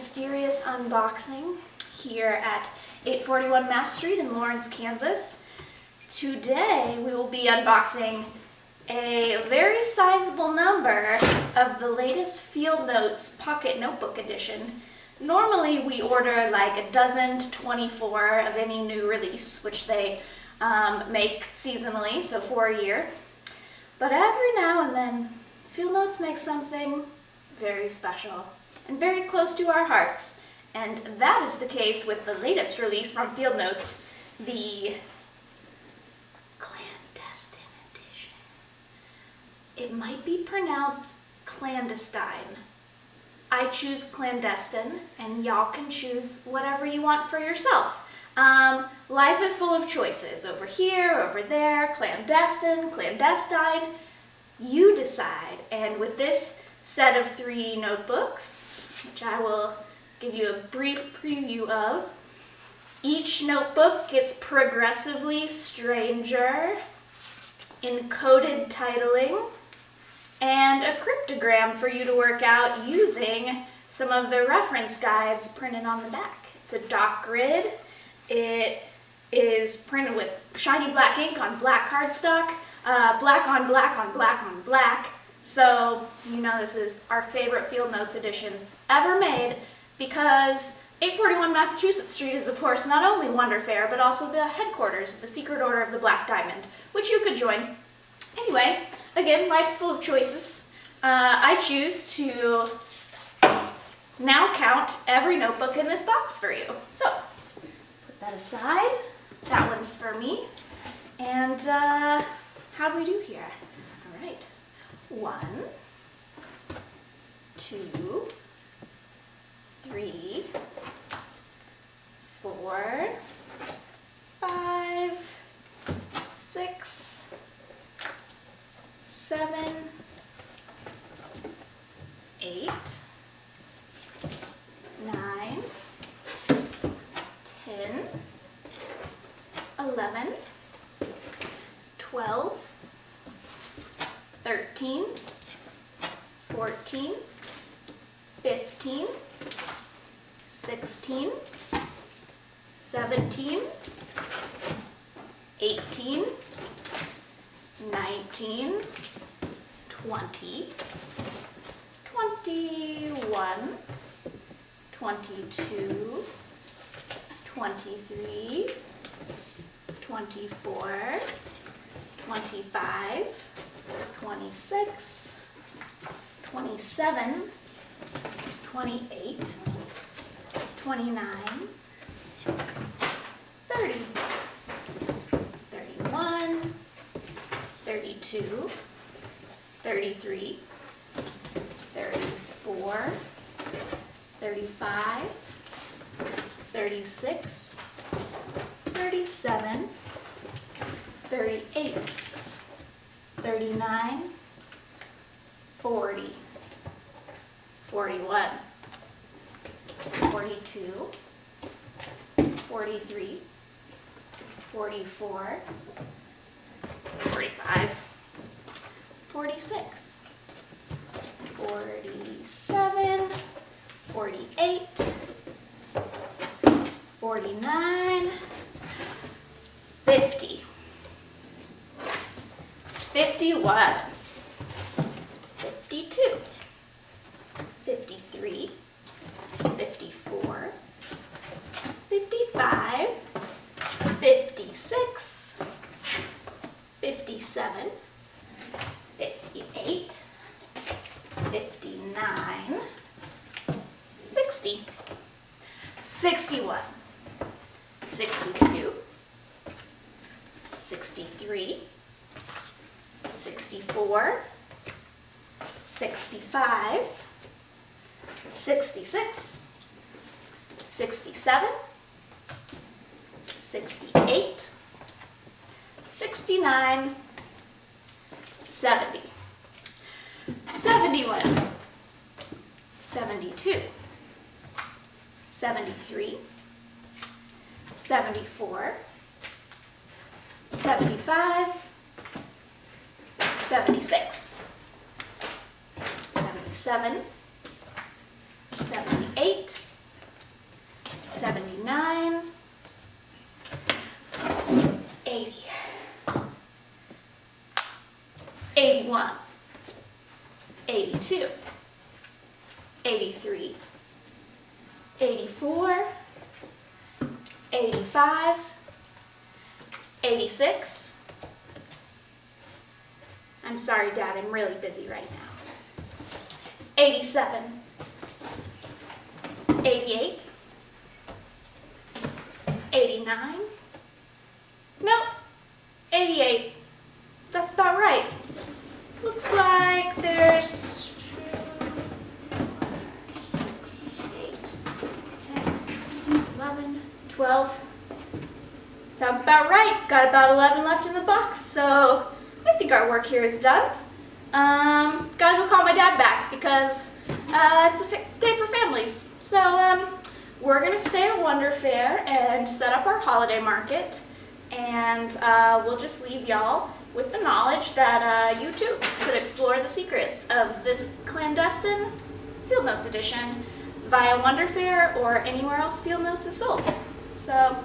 mysterious unboxing here at 841 Mass Street in Lawrence, Kansas. Today we will be unboxing a very sizable number of the latest Field Notes Pocket Notebook Edition. Normally we order like a dozen to 24 of any new release, which they make seasonally, so for a year. But every now and then, Field Notes makes something very special and very close to our hearts. And that is the case with the latest release from Field Notes, the Clandestine edition. It might be pronounced Clandestine. I choose Clandestine, and y'all can choose whatever you want for yourself. Life is full of choices. Over here, over there, clandestine, clandestine. You decide. And with this set of 3 notebooks, which I will give you a brief preview of, each notebook gets progressively stranger, encoded titling, and a cryptogram for you to work out using some of the reference guides printed on the back. It's a dot grid. It is printed with shiny black ink on black cardstock, black on black on black on black. So you know this is our favorite Field Notes edition ever made, because 841 Massachusetts Street is of course not only Wonder Fair, but also the headquarters of the Secret Order of the Black Diamond, which you could join. Anyway, again, life's full of choices. I choose to now count every notebook in this box for you. So, put that aside. That one's for me. And how do we do here? All right. 1, 2, 3, 4, 5, 6, 7, 8, 9, 10, 11, 12, 13, 14, 15, 16, 17, 18, 19, 20, 21, 22, 23, 24, 25, 26, 27, 28, 29, 30, 31, 32, 33, 34, 35, 36, 37, 38, 39, 40, 41, 42, 43, 44, 45, 46, 47, 48, 49, 50, 51, 52, 53, 54, 55, 56, 57, 58, 59, 60, 61, 62, 63, 64, 65, 66, 67, 68, 69, 70, 71, 72, 73, 74, 75, 76, 77, 78, 79, 80, 81, 82, 83, 84, 85, 86. I'm sorry, Dad, I'm really busy right now. 87, 88, 89, nope, 88. That's about right. Looks like there's 8, 10, 11, 12. Sounds about right. Got about 11 left in the box, so I think our work here is done. Gotta go call my dad back because it's a day for families. So we're gonna stay at Wonder Fair and set up our holiday market, and we'll just leave y'all with the knowledge that you too could explore the secrets of this Clandestine Field Notes edition via Wonder Fair or anywhere else Field Notes is sold. So